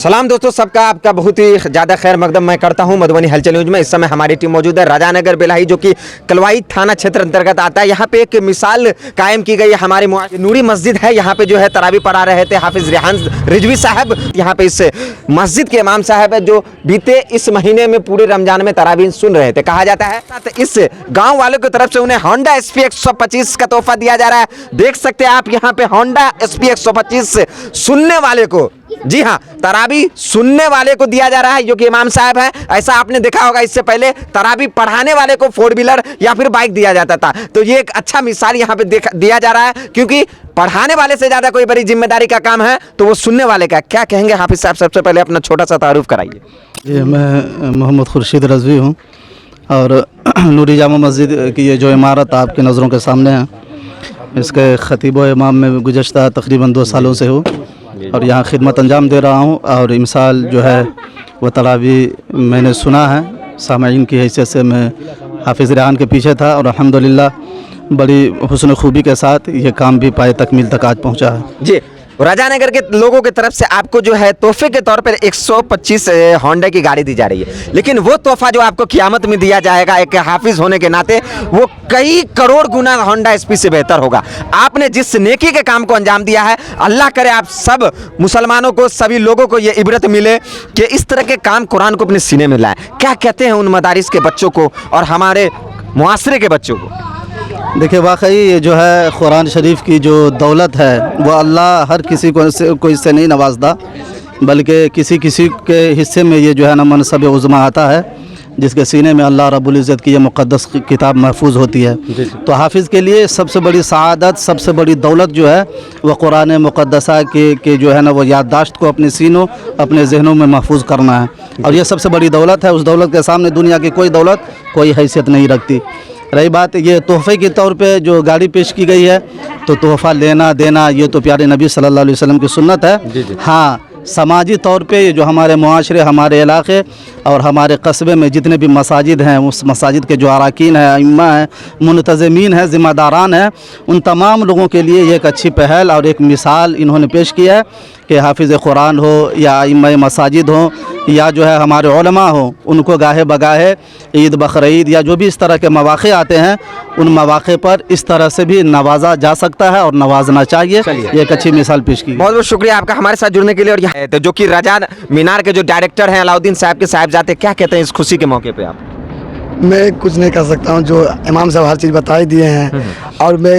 सलाम दोस्तों, सबका आपका बहुत ही ज़्यादा खैर मकदम मैं करता हूं मधुबनी हलचल न्यूज में। इस समय हमारी टीम मौजूद है राजानगर बेलाही, जो कि कलवाई थाना क्षेत्र अंतर्गत आता है। यहां पे एक मिसाल कायम की गई है। हमारी नूरी मस्जिद है, यहां पे जो है तरावी पढ़ा रहे थे हाफिज रेहान रिजवी साहब। यहां पे इस मस्जिद के इमाम साहब है जो बीते इस महीने में पूरे रमजान में तरावी सुन रहे थे। कहा जाता है इस गाँव वालों की तरफ से उन्हें होंडा SP 125 का तोहफा दिया जा रहा है। देख सकते हैं आप यहाँ पे होंडा SP 125 सुनने वाले को, जी हाँ, तरावी सुनने वाले को दिया जा रहा है, जो कि इमाम साहब है। ऐसा आपने देखा होगा, इससे पहले तरावी पढ़ाने वाले को 4 व्हीलर या फिर बाइक दिया जाता था। तो ये एक अच्छा मिसाल यहाँ पे दिया जा रहा है, क्योंकि पढ़ाने वाले से ज्यादा कोई बड़ी जिम्मेदारी का काम है तो वो सुनने वाले का। क्या कहेंगे हाफिज साहब, सबसे पहले अपना छोटा सा तारुफ कराइए। ये मैं मोहम्मद खुर्शीद रजवी हूँ और नूरी जामा मस्जिद की ये जो इमारत आपकी नज़रों के सामने है, इसके खतीब व इमाम में गुज़श्ता तकरीबन 2 सालों से हूँ और यहाँ खिदमत अंजाम दे रहा हूँ। और मिसाल जो है वह तरावी मैंने सुना है, सामाईन की हैसियत से मैं हाफिज़ रेहान के पीछे था और अल्हम्दुलिल्लाह बड़ी हुस्न खूबी के साथ ये काम भी पाए तकमील तक आज पहुँचा है। जी, राजानगर के लोगों की तरफ से आपको जो है तोहफे के तौर पर 125 होंडा की गाड़ी दी जा रही है, लेकिन वो तोहफा जो आपको क़यामत में दिया जाएगा एक हाफिज होने के नाते, वो कई करोड़ गुना होंडा SP से बेहतर होगा। आपने जिस नेकी के काम को अंजाम दिया है, अल्लाह करे आप सब मुसलमानों को, सभी लोगों को ये इबरत मिले कि इस तरह के काम कुरान को अपने सीने में लाएं। क्या कहते हैं उन मदारिस के बच्चों को और हमारे मुआसरे के बच्चों को? देखिए, वाकई ये जो है कुरान शरीफ की जो दौलत है वो अल्लाह हर किसी को इससे नहीं नवाजता, बल्कि किसी किसी के हिस्से में ये जो है ना मनसब उज़्मा आता है, जिसके सीने में अल्लाह रब्बुल इज़्ज़त की ये मुक़द्दस किताब महफूज होती है। तो हाफिज़ के लिए सबसे बड़ी सआदत, सबसे बड़ी दौलत जो है वह कुरान मुक़द्दसा के जो है ना वो याददाश्त को अपने सीनों, अपने जहनों में महफूज करना है। और ये सबसे बड़ी दौलत है। उस दौलत के सामने दुनिया की कोई दौलत कोई हैसियत नहीं रखती। रही बात ये तोहफ़े के तौर पे जो गाड़ी पेश की गई है, तो तोहफ़ा लेना देना ये तो प्यारे नबी सल्लल्लाहु अलैहि वसल्लम की सुन्नत है। हाँ, समाजी तौर पे जो हमारे मुआशरे, हमारे इलाके और हमारे कस्बे में जितने भी मसाजिद हैं, उस मसाजिद के जो अराकीन हैं, अइम्मा हैं, मुंतज़मीन हैं, ज़िम्मेदारान हैं, उन तमाम लोगों के लिए ये एक अच्छी पहल और एक मिसाल इन्होंने पेश की है कि हाफिज़ कुरान हो या अइम्मा मसाजिद हो या जो है हमारे उलमा हो, उनको गाहे बगाहे ईद बकरीद या जो भी इस तरह के मौक़े आते हैं, उन मौक़े पर इस तरह से भी नवाजा जा सकता है और नवाजना चाहिए। ये एक अच्छी मिसाल पेश की। बहुत बहुत शुक्रिया आपका हमारे साथ जुड़ने के लिए। और तो जो कि राजा मीनार के जो डायरेक्टर हैं अलाउद्दीन साहब के साहिबजादे, क्या कहते हैं इस खुशी के मौके पे आप? मैं कुछ नहीं कर सकता हूँ, जो इमाम साहब हर चीज़ बता ही दिए हैं। और मैं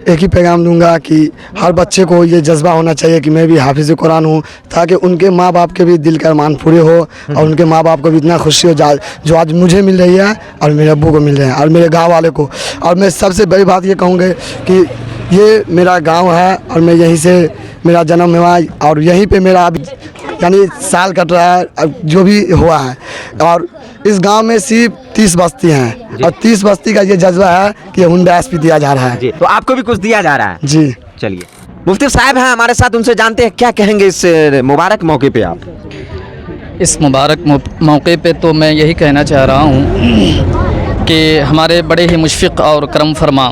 एक ही पैगाम दूंगा कि हर बच्चे को ये जज्बा होना चाहिए कि मैं भी हाफिज़ कुरान हूँ, ताकि उनके माँ बाप के भी दिल का अरमान पूरे हो और उनके माँ बाप को भी इतना खुशी हो जो आज मुझे मिल रही है और मेरे अब्बू को मिल रहे हैं और मेरे गाँव वाले को। और मैं सबसे बड़ी बात ये कहूँगा कि ये मेरा गाँव है और मैं यहीं से मेरा जन्म हुआ और यहीं पर मेरा यानी साल कट रहा है जो भी हुआ है। और इस गांव में सिर्फ 30 बस्ती हैं और 30 बस्ती का ये जज्बा है कि होंडा SP दिया जा रहा है। जी, तो आपको भी कुछ दिया जा रहा है? जी, चलिए, मुफ्ती साहब हैं हमारे साथ, उनसे जानते हैं क्या कहेंगे इस मुबारक मौके पे आप? इस मुबारक मौके पे तो मैं यही कहना चाह रहा हूँ कि हमारे बड़े ही मुशफ़िक़ और करम फरमा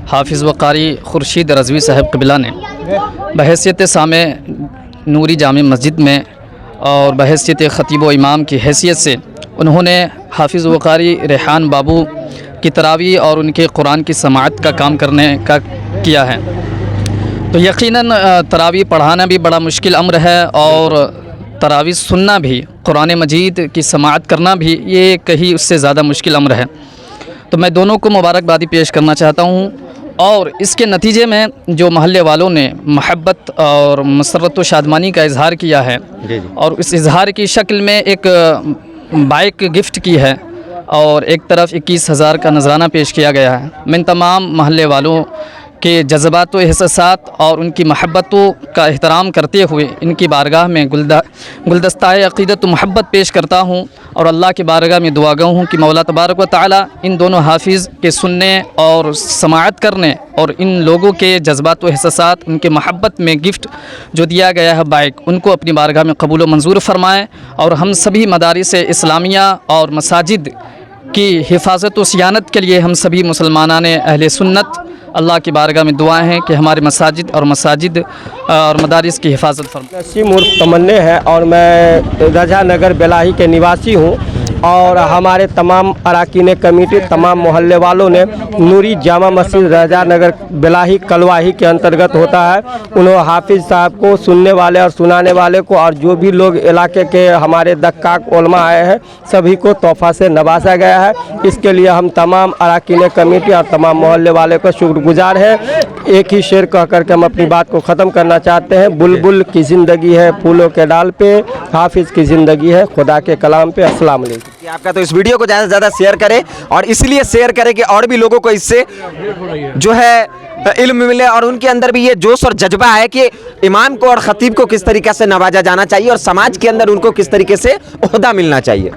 हाफिज़ व क़ारी खुर्शीद रज़वी साहब क़िबला ने बहैसियत सामे नूरी जामे मस्जिद में और बहैसियत ख़तीब व इमाम की हैसियत से उन्होंने हाफिज़ व क़ारी रेहान बाबू की तरावी और उनके कुरान की समाअत का काम करने का किया है। तो यकीनन तरावी पढ़ाना भी बड़ा मुश्किल अम्र है और तरावी सुनना भी, कुरान मजीद की समाअत करना भी, ये कहीं उससे ज़्यादा मुश्किल अम्र है। तो मैं दोनों को मुबारकबादी पेश करना चाहता हूँ। और इसके नतीजे में जो महल्ले वालों ने महब्बत और मसरत व शादमानी का इजहार किया है और इस इजहार की शक्ल में एक बाइक गिफ्ट की है और एक तरफ 21,000 का नजराना पेश किया गया है। मैं तमाम महल्ले वालों के जज्बात व एहसासात और उनकी महब्बतों का एहतराम करते हुए इनकी बारगाह में गुलदस्ताए अक़ीदत व महब्बत पेश करता हूँ और अल्लाह की बारगाह में दुआ गो हूँ कि मौला तबारक व तआला इन दोनों हाफिज़ के सुनने और समाअत करने और इन लोगों के जज्बात व एहसासात, उनके महब्बत में गिफ्ट जो दिया गया है बाइक, उनको अपनी बारगाह में कबूल व मंजूर फरमाएँ और हम सभी मदारिस इस्लामिया और मसाजिद की हिफाजत व सियानत के लिए हम सभी मुसलमानान अहले सुन्नत अल्लाह की बारगाह में दुआएं हैं कि हमारे मसाजिद और मदारिस की हिफाजत फरमाए। नसीम उर्फ तमन्ने है और मैं रजा नगर बेलाही के निवासी हूँ और हमारे तमाम अरकान कमेटी तमाम मोहल्ले वालों ने नूरी जामा मस्जिद रजा नगर बेलाही कलवाही के अंतर्गत होता है, उन्होंने हाफिज़ साहब को सुनने वाले और सुनाने वाले को और जो भी लोग इलाके के हमारे दक्काक उलमा आए हैं सभी को तोहफ़ा से नवाजा गया है। इसके लिए हम तमाम अरकान कमेटी और तमाम मोहल्ले वाले को शुक्रगुजार हैं। एक ही शेर कह करके हम अपनी बात को ख़त्म करना चाहते हैं, बुलबुल की ज़िंदगी है फूलों के डाल पे, हाफिज़ की ज़िंदगी है खुदा के कलाम पे। अस्सलाम वालेकुम। कि आपका तो इस वीडियो को ज़्यादा से ज़्यादा शेयर करें और इसलिए शेयर करें कि और भी लोगों को इससे जो है इल्म मिले और उनके अंदर भी ये जोश और जज्बा है कि इमाम को और खतीब को किस तरीके से नवाजा जाना चाहिए और समाज के अंदर उनको किस तरीके से ओहदा मिलना चाहिए।